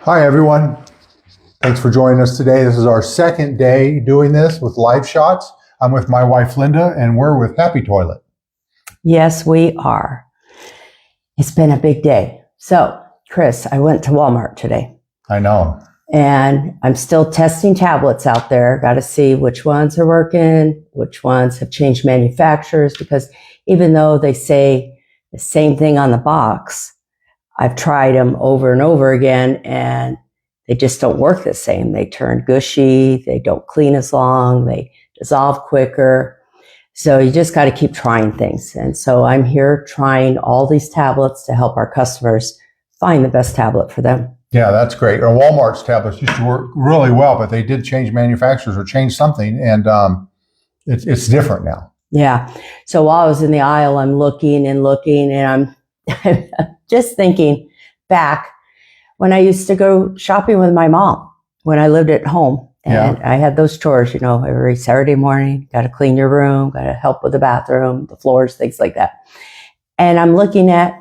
Hi, everyone. Thanks for joining us today. This is our second day doing this with live shots. I'm with my wife, Linda, and we're with Happy Toilet. Yes, we are. It's been a big day. So, Chris, I went to Walmart today. I know. And I'm still testing tablets out there. Got to see which ones are working, which ones have changed manufacturers, because even though they say the same thing on the box, I've tried them over and over again and they just don't work the same. They turn gushy, they don't clean as long, they dissolve quicker. So you just got to keep trying things. And so I'm here trying all these tablets to help our customers find the best tablet for them. Yeah, that's great. Or Walmart's tablets used to work really well, but they did change manufacturers or change something, and it's different now. Yeah. So while I was in the aisle, I'm looking, and I'm just thinking back when I used to go shopping with my mom when I lived at home. And I had those chores, every Saturday morning, got to clean your room, got to help with the bathroom, the floors, things like that. And I'm looking at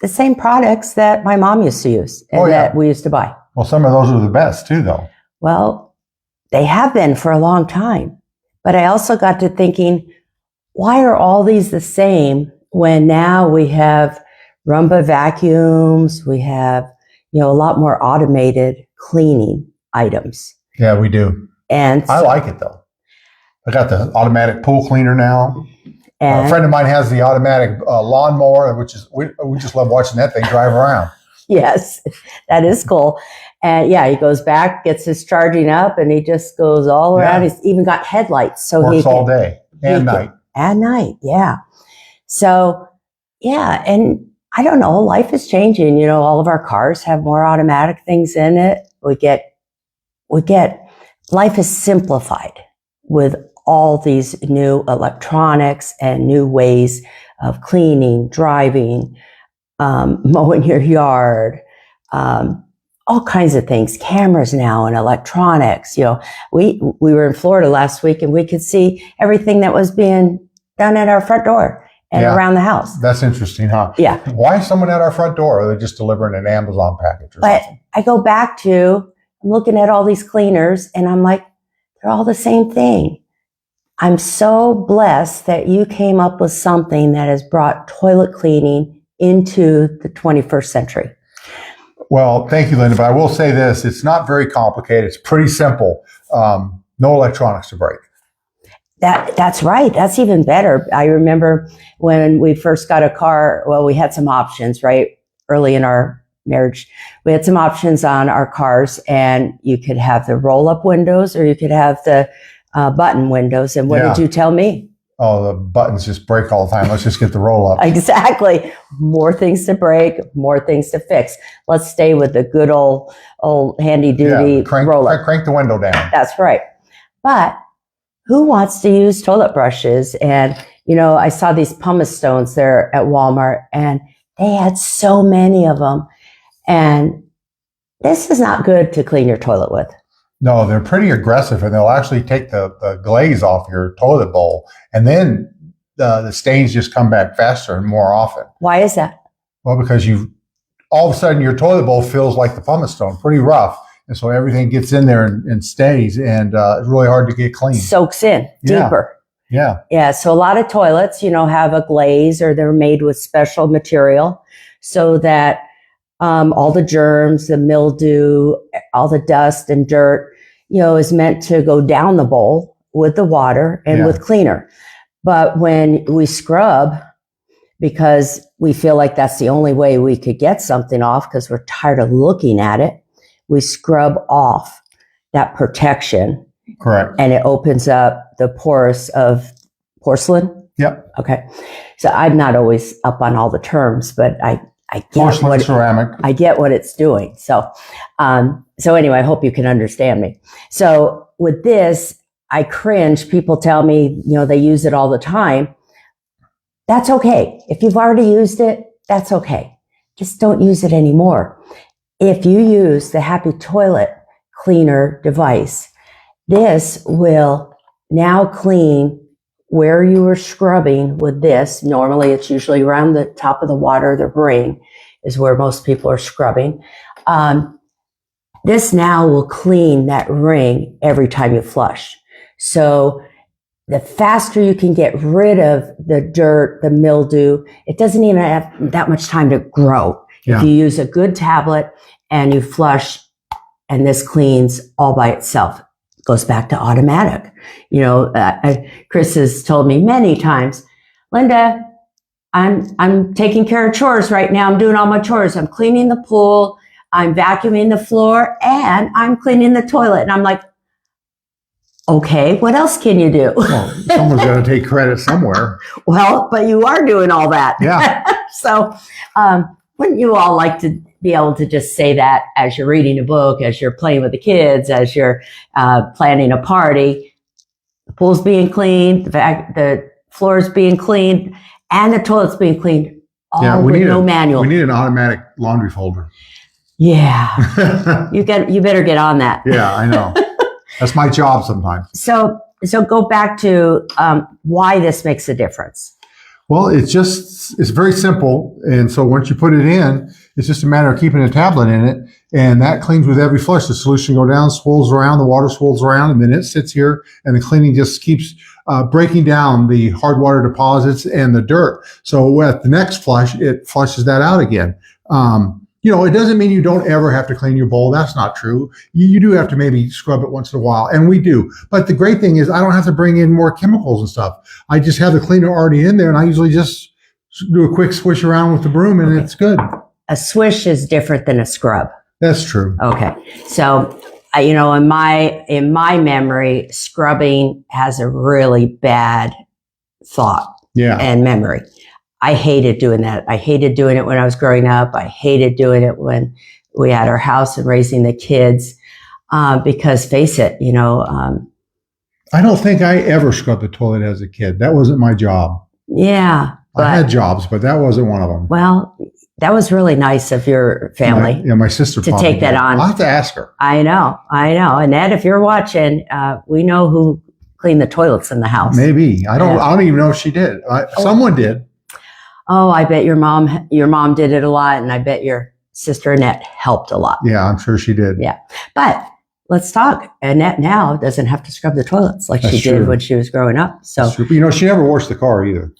the same products that my mom used to use and that we used to buy. Well, some of those are the best too, though. Well, they have been for a long time. But I also got to thinking, why are all these the same when now we have Roomba vacuums, we have, a lot more automated cleaning items. Yeah, we do. And I like it, though. I got the automatic pool cleaner now. A friend of mine has the automatic lawnmower, which is, we just love watching that thing drive around. Yes, that is cool. And he goes back, gets his charging up, and he just goes all around. He's even got headlights. So works all day and night. At night, yeah. So, and I don't know, life is changing. All of our cars have more automatic things in it. Life is simplified with all these new electronics and new ways of cleaning, driving, mowing your yard, all kinds of things, cameras now and electronics. We were in Florida last week and we could see everything that was being done at our front door and around the house. That's interesting, huh? Yeah. Why is someone at our front door? Are they just delivering an Amazon package or something? I go back to, I'm looking at all these cleaners and I'm like, they're all the same thing. I'm so blessed that you came up with something that has brought toilet cleaning into the 21st century. Well, thank you, Linda. But I will say this, it's not very complicated. It's pretty simple. No electronics to break. That's right. That's even better. I remember when we first got a car, we had some options, right? Early in our marriage, we had some options on our cars, and you could have the roll-up windows or you could have the button windows. And what did you tell me? Oh, the buttons just break all the time. Let's just get the roll-up. Exactly. More things to break, more things to fix. Let's stay with the good old handy-duty roll-up. Crank the window down. That's right. But who wants to use toilet brushes? And, I saw these pumice stones there at Walmart, and they had so many of them. And this is not good to clean your toilet with. No, they're pretty aggressive, and they'll actually take the glaze off your toilet bowl, and then the stains just come back faster and more often. Why is that? Well, because all of a sudden your toilet bowl feels like the pumice stone, pretty rough, and so everything gets in there and stays, and it's really hard to get clean. Soaks in deeper. Yeah. So a lot of toilets, have a glaze, or they're made with special material so that all the germs, the mildew, all the dust and dirt, is meant to go down the bowl with the water and with cleaner. But when we scrub, because we feel like that's the only way we could get something off because we're tired of looking at it, we scrub off that protection. Correct. And it opens up the pores of porcelain. Yep. Okay. So I'm not always up on all the terms, but I get porcelain, ceramic. I get what it's doing. So anyway, I hope you can understand me. So with this, I cringe. People tell me, they use it all the time. That's okay. If you've already used it, that's okay. Just don't use it anymore. If you use the Happy Toilet Cleaner device, this will now clean where you were scrubbing with this. Normally, it's usually around the top of the water, the ring is where most people are scrubbing. This now will clean that ring every time you flush. So the faster you can get rid of the dirt, the mildew, it doesn't even have that much time to grow. Yeah. If you use a good tablet and you flush, and this cleans all by itself, it goes back to automatic. Chris has told me many times, Linda, I'm taking care of chores right now. I'm doing all my chores. I'm cleaning the pool, I'm vacuuming the floor, and I'm cleaning the toilet. And I'm like, okay, what else can you do? Well, someone's got to take credit somewhere. Well, but you are doing all that. Yeah. So wouldn't you all like to be able to just say that as you're reading a book, as you're playing with the kids, as you're planning a party? The pool's being cleaned, the floor's being cleaned, and the toilet's being cleaned, all with no manual. We need an automatic laundry folder. Yeah. You better get on that. Yeah, I know. That's my job sometimes. So go back to why this makes a difference. Well, it's very simple. And so once you put it in, it's just a matter of keeping a tablet in it. And that cleans with every flush. The solution goes down, swirls around, the water swirls around, and then it sits here, and the cleaning just keeps breaking down the hard water deposits and the dirt. So at the next flush, it flushes that out again. It doesn't mean you don't ever have to clean your bowl. That's not true. You do have to maybe scrub it once in a while, and we do. But the great thing is I don't have to bring in more chemicals and stuff. I just have the cleaner already in there, and I usually just do a quick swish around with the broom, and It's good. A swish is different than a scrub. That's true. Okay. So, in my memory, scrubbing has a really bad thought and memory. I hated doing that. I hated doing it when I was growing up. I hated doing it when we had our house and raising the kids. Because face it, I don't think I ever scrubbed the toilet as a kid. That wasn't my job. Yeah. I had jobs, but that wasn't one of them. Well, that was really nice of your family. My sister to take that on. I'll have to ask her. I know. And Ed, if you're watching, we know who cleaned the toilets in the house. Maybe. I don't even know if she did. Someone did. Oh, I bet your mom did it a lot, and I bet your sister Annette helped a lot. Yeah, I'm sure she did. Yeah. But let's talk. Annette now doesn't have to scrub the toilets like she did when she was growing up. So she never washed the car either.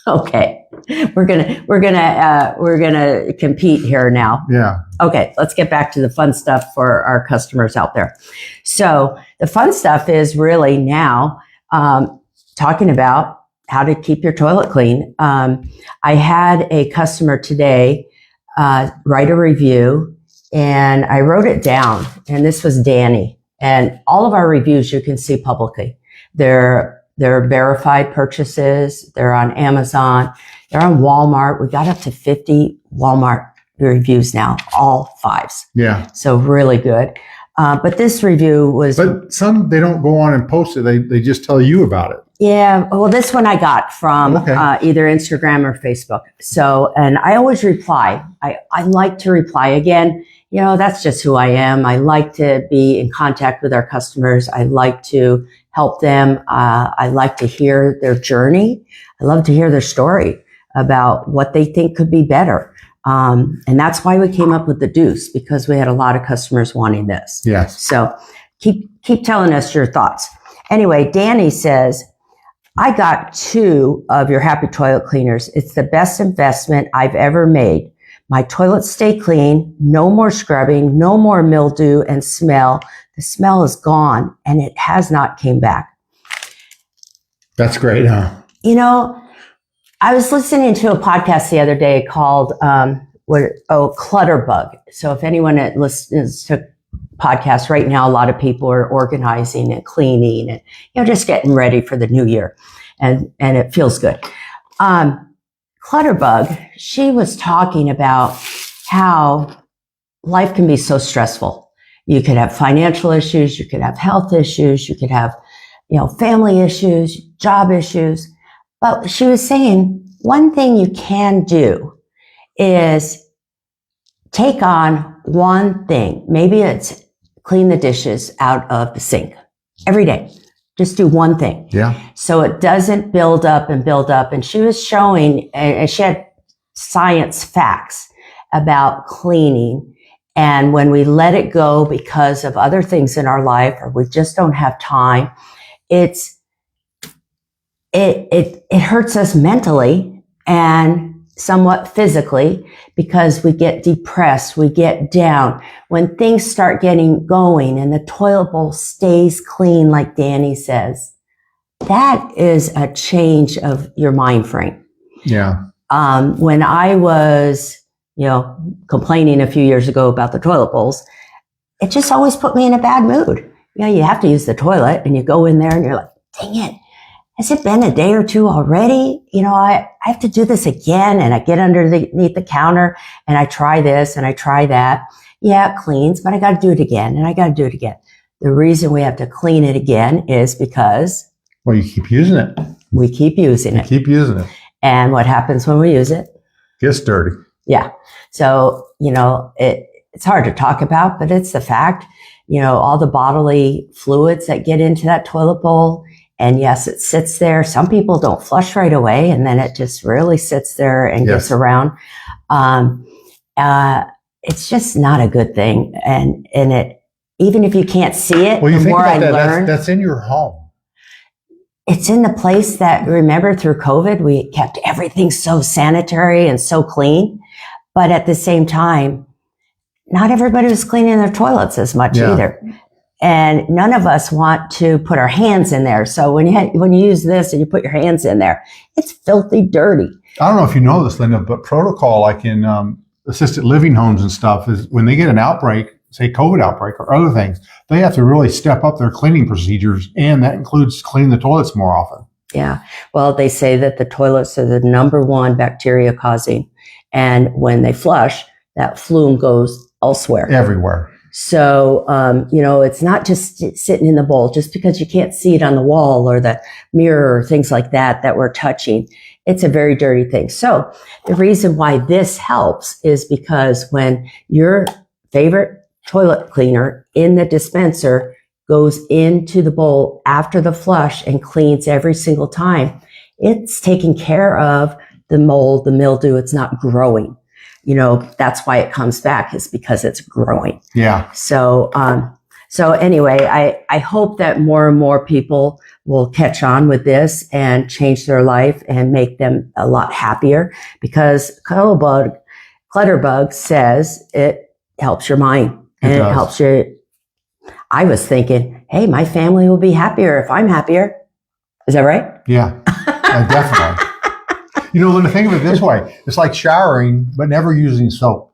Okay. We're gonna compete here now. Yeah. Okay, let's get back to the fun stuff for our customers out there. So the fun stuff is really now talking about how to keep your toilet clean. I had a customer today write a review, and I wrote it down, and this was Danny. And all of our reviews you can see publicly. They're verified purchases. They're on Amazon. They're on Walmart. We got up to 50 Walmart reviews now, all 5s. Yeah. So really good. But this review was... But some, they don't go on and post it. They just tell you about it. Yeah. Well, this one I got from either Instagram or Facebook. So, and I always reply. I like to reply again. That's just who I am. I like to be in contact with our customers. I like to help them. I like to hear their journey. I love to hear their story about what they think could be better. And that's why we came up with the deuce, because we had a lot of customers wanting this. Yes. So keep telling us your thoughts. Anyway, Danny says, I got 2 of your Happy Toilet Cleaners. It's the best investment I've ever made. My toilets stay clean, no more scrubbing, no more mildew and smell. The smell is gone, and it has not came back. That's great, huh? I was listening to a podcast the other day called Clutter Bug. So if anyone that listens to podcasts right now, a lot of people are organizing and cleaning and just getting ready for the new year, and it feels good. Clutterbug, she was talking about how life can be so stressful. You could have financial issues, you could have health issues, you could have, family issues, job issues. But she was saying one thing you can do is take on one thing. Maybe it's clean the dishes out of the sink every day. Just do one thing. Yeah. So it doesn't build up and build up. And she was showing, and she had science facts about cleaning And when we let it go because of other things in our life, or we just don't have time, it hurts us mentally and somewhat physically, because we get depressed, we get down. When things start getting going and the toilet bowl stays clean, like Danny says, that is a change of your mind frame. Yeah. When I was, complaining a few years ago about the toilet bowls, it just always put me in a bad mood. You have to use the toilet, and you go in there and you're like, dang it. Has it been a day or two already? I have to do this again. And I get underneath the counter and I try this and I try that. Yeah, it cleans, but I got to do it again and I got to do it again. The reason we have to clean it again is because... Well, you keep using it. We keep using it. Keep using it. And what happens when we use it? Gets dirty. Yeah. So, it's hard to talk about, but it's the fact, all the bodily fluids that get into that toilet bowl. And yes, it sits there. Some people don't flush right away, and then it just really sits there and gets around. It's just not a good thing. And it, even if you can't see it, well, you the think more about I that, learn, that's in your home. It's in the place that, remember, through COVID, we kept everything so sanitary and so clean. But at the same time, not everybody was cleaning their toilets as much either. And none of us want to put our hands in there. So when you use this and you put your hands in there, it's filthy dirty. I don't know if you know this, Linda, but protocol, like in assisted living homes and stuff, is when they get an outbreak, say COVID outbreak or other things, they have to really step up their cleaning procedures. And that includes cleaning the toilets more often. Yeah. Well, they say that the toilets are the number one bacteria causing. And when they flush, that flume goes elsewhere. Everywhere. So, it's not just sitting in the bowl. Just because you can't see it on the wall or the mirror or things like that we're touching, it's a very dirty thing. So the reason why this helps is because when your favorite toilet cleaner in the dispenser goes into the bowl after the flush and cleans every single time, it's taking care of the mold, the mildew. It's not growing. That's why it comes back, is because it's growing. Yeah. So anyway, I hope that more and more people will catch on with this and change their life and make them a lot happier, because Clutterbug says it helps your mind and it helps you. I was thinking, hey, my family will be happier if I'm happier. Is that right? Yeah, definitely. Linda, think of it this way. It's like showering, but never using soap.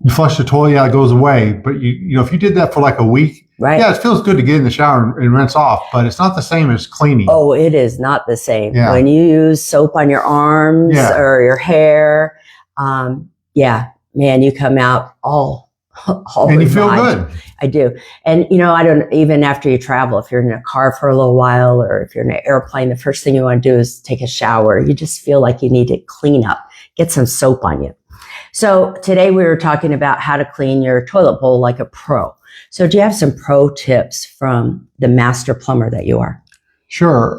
You flush the toilet, it goes away. But if you did that for like a week, right? Yeah, it feels good to get in the shower and rinse off, but it's not the same as cleaning. Oh, it is not the same. Yeah. When you use soap on your arms or your hair, man, you come out all and you feel good. I do. And, I don't, even after you travel, if you're in a car for a little while or if you're in an airplane, the first thing you want to do is take a shower. You just feel like you need to clean up, get some soap on you. So today we were talking about how to clean your toilet bowl like a pro. So do you have some pro tips from the master plumber that you are? Sure.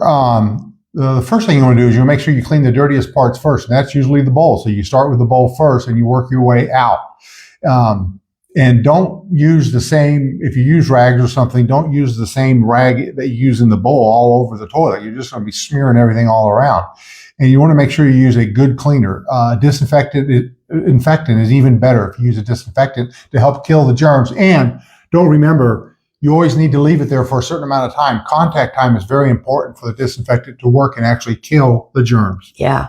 The first thing you want to do is you make sure you clean the dirtiest parts first. And that's usually the bowl. So you start with the bowl first and you work your way out. And don't use the same, if you use rags or something, don't use the same rag that you use in the bowl all over the toilet. You're just going to be smearing everything all around. And you want to make sure you use a good cleaner. Infectant is even better if you use a disinfectant to help kill the germs. And don't remember, you always need to leave it there for a certain amount of time. Contact time is very important for the disinfectant to work and actually kill the germs. Yeah.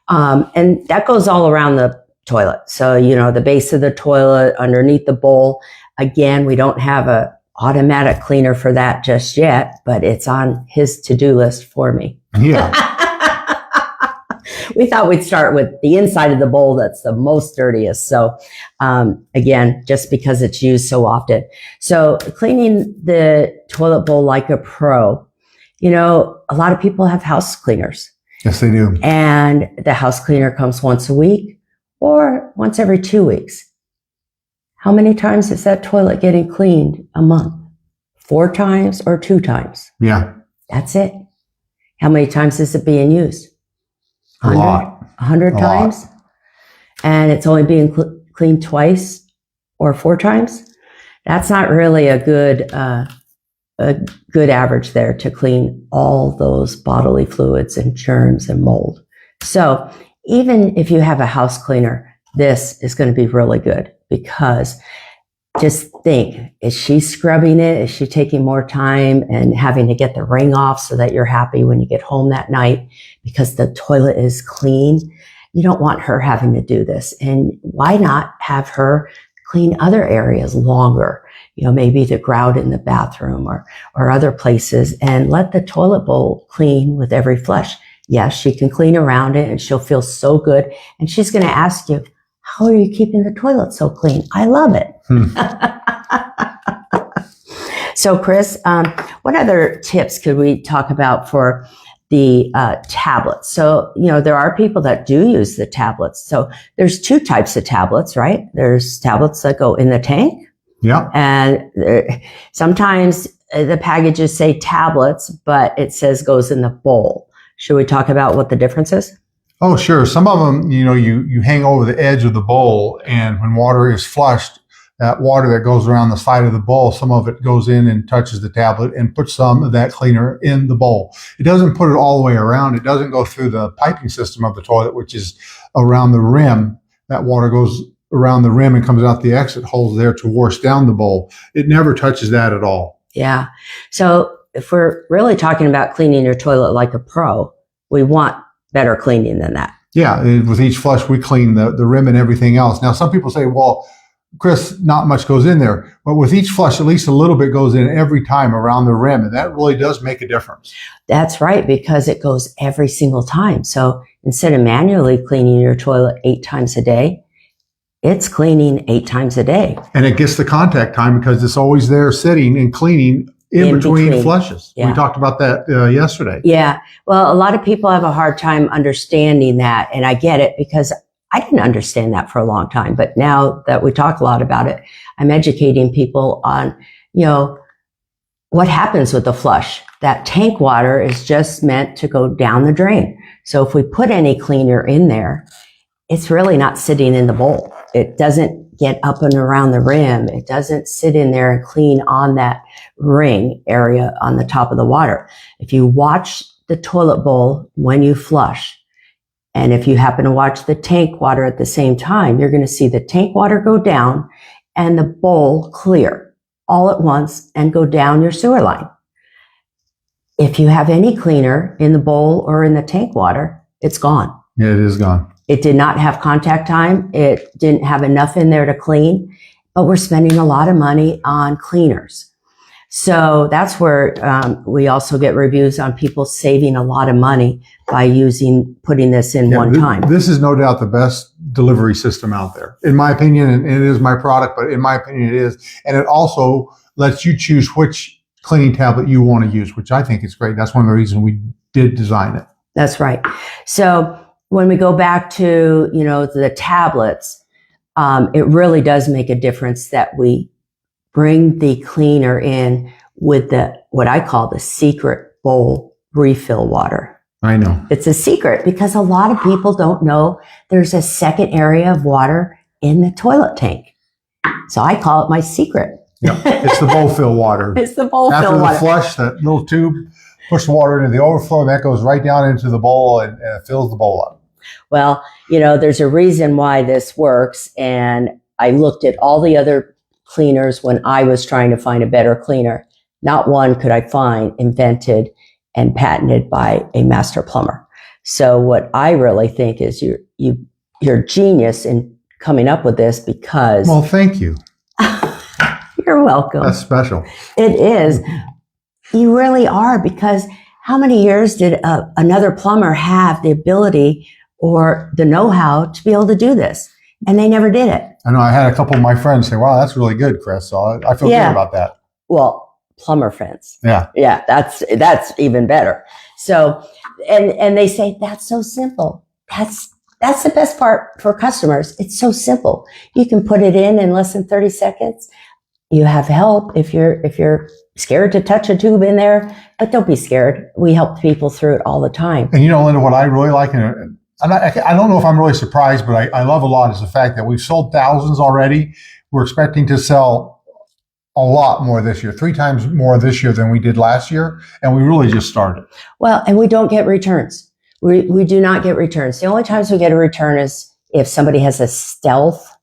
And that goes all around the toilet. So, the base of the toilet, underneath the bowl. Again, we don't have a automatic cleaner for that just yet, but it's on his to-do list for me. Yeah. We thought we'd start with the inside of the bowl that's the most dirtiest. So, again, just because it's used so often. So cleaning the toilet bowl like a pro, a lot of people have house cleaners. Yes, they do. And the house cleaner comes once a week or once every 2 weeks. How many times is that toilet getting cleaned a month? 4 times or 2 times? Yeah. That's it. How many times is it being used? 100? 100 times? And it's only being cleaned twice or 4 times, that's not really a good average there to clean all those bodily fluids and germs and mold. So even if you have a house cleaner, this is going to be really good, because just think, is she scrubbing it? Is she taking more time and having to get the ring off so that you're happy when you get home that night because the toilet is clean? You don't want her having to do this. And why not have her clean other areas longer? Maybe the grout in the bathroom or other places, and let the toilet bowl clean with every flush. Yes, she can clean around it and she'll feel so good. And she's going to ask you, how are you keeping the toilet so clean? I love it. So, Chris, what other tips could we talk about for the tablets? So, there are people that do use the tablets. So there's 2 types of tablets, right? There's tablets that go in the tank. Yeah. And sometimes the packages say tablets, but it says goes in the bowl. Should we talk about what the difference is? Oh, sure. Some of them, you hang over the edge of the bowl, and when water is flushed, that water that goes around the side of the bowl, some of it goes in and touches the tablet and puts some of that cleaner in the bowl. It doesn't put it all the way around. It doesn't go through the piping system of the toilet, which is around the rim. That water goes around the rim and comes out the exit holes there to wash down the bowl. It never touches that at all. Yeah. So if we're really talking about cleaning your toilet like a pro, we want better cleaning than that. Yeah. With each flush, we clean the rim and everything else. Now, some people say, well, Chris, not much goes in there. But with each flush, at least a little bit goes in every time around the rim. And that really does make a difference. That's right, because it goes every single time. So instead of manually cleaning your toilet 8 times a day, it's cleaning 8 times a day. And it gets the contact time because it's always there sitting and cleaning in between flushes. Yeah. We talked about that yesterday. Yeah. Well, a lot of people have a hard time understanding that. And I get it, because I didn't understand that for a long time. But now that we talk a lot about it, I'm educating people on, what happens with the flush. That tank water is just meant to go down the drain. So if we put any cleaner in there, it's really not sitting in the bowl. It doesn't get up and around the rim. It doesn't sit in there and clean on that ring area on the top of the water. If you watch the toilet bowl when you flush, and if you happen to watch the tank water at the same time, you're going to see the tank water go down and the bowl clear all at once and go down your sewer line. If you have any cleaner in the bowl or in the tank water, it's gone. Yeah, it is gone. It did not have contact time. It didn't have enough in there to clean, but we're spending a lot of money on cleaners. So that's where we also get reviews on people saving a lot of money by putting this in one time. This is no doubt the best delivery system out there, in my opinion, and it is my product, but in my opinion it is. And it also lets you choose which cleaning tablet you want to use, which I think is great. That's one of the reasons we did design it. That's right. So when we go back to, the tablets, it really does make a difference that we bring the cleaner in with what I call the secret bowl refill water. I know. It's a secret because a lot of people don't know there's a second area of water in the toilet tank. So I call it my secret. Yeah, it's the bowl fill water. It's the bowl fill water. After the flush, that little tube pushes the water into the overflow, and that goes right down into the bowl and it fills the bowl up. Well, there's a reason why this works. And I looked at all the other cleaners when I was trying to find a better cleaner. Not one could I find invented and patented by a master plumber. So what I really think is you're genius in coming up with this, because... Well, thank you. You're welcome. That's special. It is. You really are, because how many years did another plumber have the ability or the know-how to be able to do this? And they never did it. I know I had a couple of my friends say, wow, that's really good, Chris. So I feel good about that. Well, plumber friends. Yeah. Yeah, that's even better. So, and they say, that's so simple. That's the best part for customers. It's so simple. You can put it in less than 30 seconds. You have help if you're scared to touch a tube in there, but don't be scared. We help people through it all the time. And Linda, what I really like, and I don't know if I'm really surprised, but I love a lot, is the fact that we've sold thousands already. we're expecting to sell a lot more this year, 3 times more this year than we did last year. And we really just started. Well, and we don't get returns. We do not get returns. The only times we get a return is if somebody has a stealth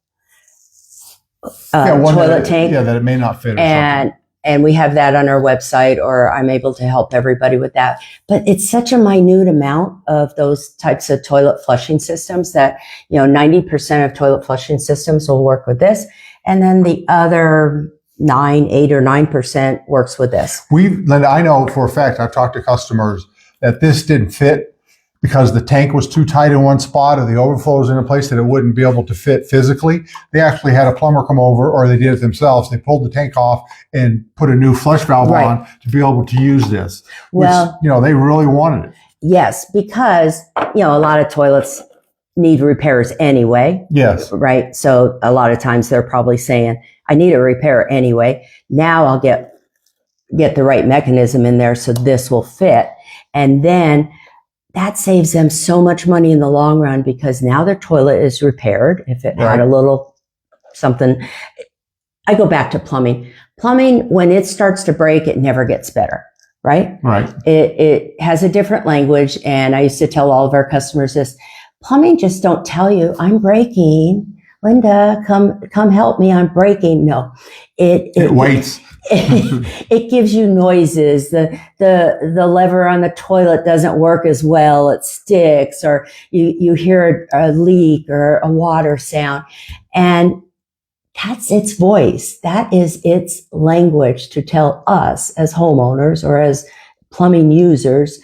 toilet tank. Yeah, that it may not fit or something. And we have that on our website, or I'm able to help everybody with that. But it's such a minute amount of those types of toilet flushing systems that, 90% of toilet flushing systems will work with this. And then the other 8 or 9% works with this. Linda, I know for a fact, I've talked to customers that this didn't fit because the tank was too tight in one spot or the overflow was in a place that it wouldn't be able to fit physically. They actually had a plumber come over, or they did it themselves. They pulled the tank off and put a new flush valve on to be able to use this. Well, which, they really wanted it. Yes, because, a lot of toilets need repairs anyway. Yes. Right. So a lot of times they're probably saying, I need a repair anyway. Now I'll get the right mechanism in there so this will fit. And then that saves them so much money in the long run, because now their toilet is repaired. If it had a little something, I go back to plumbing. Plumbing, when it starts to break, it never gets better, right? Right. It has a different language. And I used to tell all of our customers this: plumbing just don't tell you, I'm breaking. Linda, come help me, I'm breaking. No, it waits. It gives you noises. The lever on the toilet doesn't work as well. It sticks, or you hear a leak or a water sound. And that's its voice. That is its language to tell us as homeowners or as plumbing users,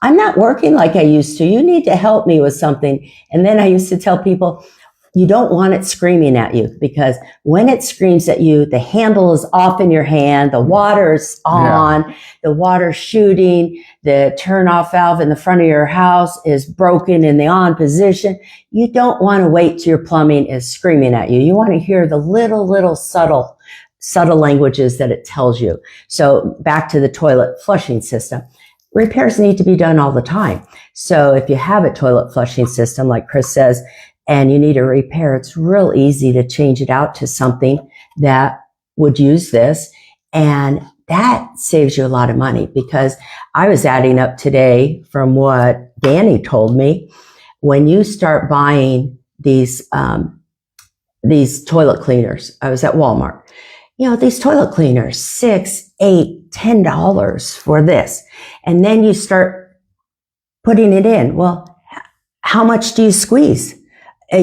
I'm not working like I used to. You need to help me with something. And then I used to tell people, you don't want it screaming at you, because when it screams at you, the handle is off in your hand, the water's on, the water's shooting, the turn off valve in the front of your house is broken in the on position. You don't want to wait till your plumbing is screaming at you. You want to hear the little subtle languages that it tells you. So back to the toilet flushing system. Repairs need to be done all the time. So if you have a toilet flushing system, like Chris says, and you need a repair, it's real easy to change it out to something that would use this. And that saves you a lot of money, because I was adding up today from what Danny told me. When you start buying these toilet cleaners, I was at Walmart, these toilet cleaners, $6, $8, $10 for this. And then you start putting it in. Well, how much do you squeeze? I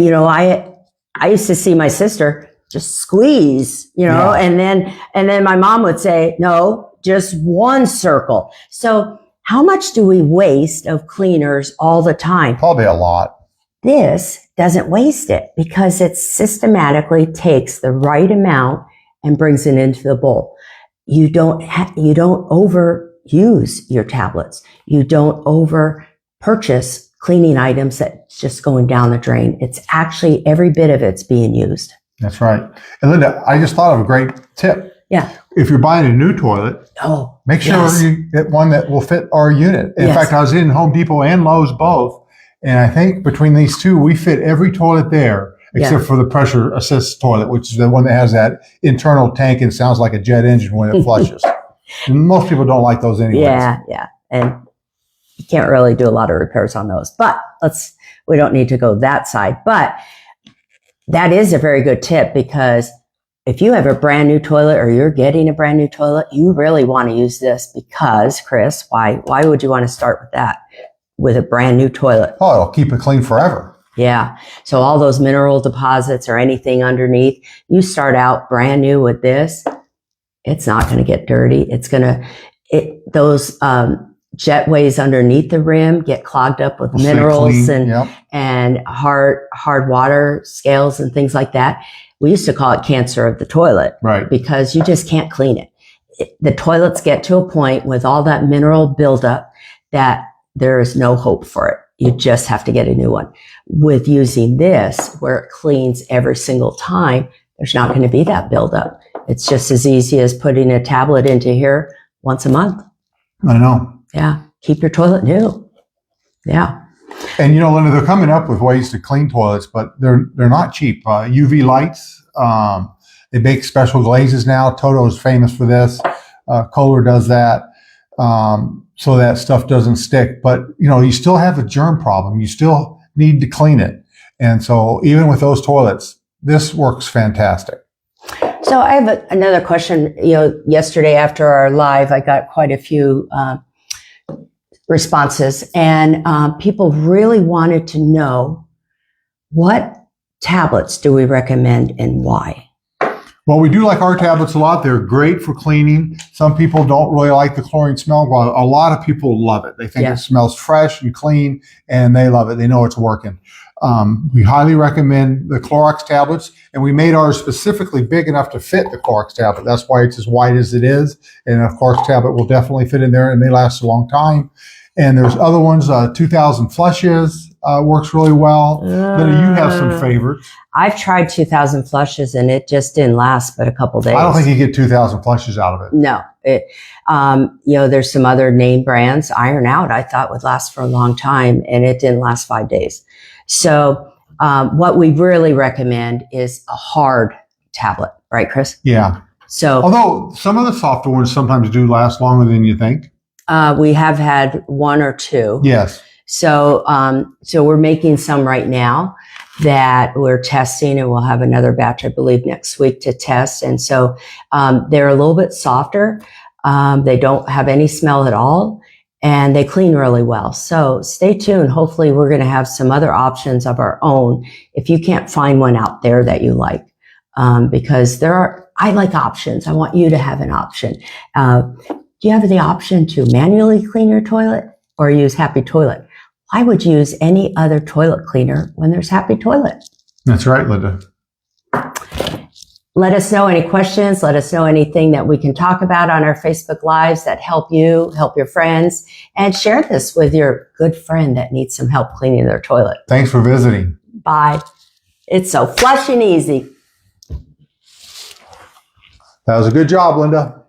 used to see my sister just squeeze, and then my mom would say, no, just one circle. So how much do we waste of cleaners all the time? Probably a lot. This doesn't waste it, because it systematically takes the right amount and brings it into the bowl. You don't overuse your tablets. You don't over purchase cleaning items that's just going down the drain. It's actually every bit of it's being used. That's right. And Linda, I just thought of a great tip. Yeah. If you're buying a new toilet, make sure you get one that will fit our unit. In fact, I was in Home Depot and Lowe's both, and I think between these two, we fit every toilet there except for the pressure assist toilet, which is the one that has that internal tank and sounds like a jet engine when it flushes. And most people don't like those anyways. Yeah. And you can't really do a lot of repairs on those, but we don't need to go that side. But that is a very good tip, because if you have a brand new toilet or you're getting a brand new toilet, you really want to use this, because, Chris, why would you want to start with that, with a brand new toilet? Oh, it'll keep it clean forever. Yeah. So all those mineral deposits or anything underneath, you start out brand new with this, it's not going to get dirty. Those jetways underneath the rim get clogged up with minerals and hard water scales and things like that. We used to call it cancer of the toilet, right? Because you just can't clean it. The toilets get to a point with all that mineral buildup that there is no hope for it. You just have to get a new one. With using this, where it cleans every single time, there's not going to be that buildup. It's just as easy as putting a tablet into here once a month. I know. Yeah. Keep your toilet new. Yeah. And Linda, they're coming up with ways to clean toilets, but they're not cheap. UV lights They make special glazes now. Toto is famous for this. Kohler does that. So that stuff doesn't stick. But, you still have a germ problem. You still need to clean it. And so even with those toilets, this works fantastic. So I have another question. Yesterday after our live, I got quite a few responses, and people really wanted to know, what tablets do we recommend and why? Well, we do like our tablets a lot. They're great for cleaning. Some people don't really like the chlorine smell. Well, a lot of people love it. They think it smells fresh and clean, and they love it. They know it's working. We highly recommend the Clorox tablets, and we made ours specifically big enough to fit the Clorox tablet. That's why it's as wide as it is. And of course, tablet will definitely fit in there, and they last a long time. And there's other ones, 2000 flushes works really well. Linda, you have some favorites. I've tried 2000 flushes, and it just didn't last but a couple days. I don't think you get 2000 flushes out of it. No. There's some other name brands. Iron Out, I thought, would last for a long time, and it didn't last 5 days. So what we really recommend is a hard tablet. Right, Chris? Yeah. So, although some of the softer ones sometimes do last longer than you think. We have had one or two. Yes. So we're making some right now that we're testing, and we'll have another batch, I believe, next week to test. And so they're a little bit softer. They don't have any smell at all, and they clean really well. So stay tuned. Hopefully we're going to have some other options of our own if you can't find one out there that you like, because I like options. I want you to have an option. Do you have the option to manually clean your toilet or use Happy Toilet? I would use any other toilet cleaner when there's Happy Toilet. That's right, Linda. Let us know any questions. Let us know anything that we can talk about on our Facebook Lives that help you, help your friends, and share this with your good friend that needs some help cleaning their toilet. Thanks for visiting. Bye. It's so flush and easy. That was a good job, Linda.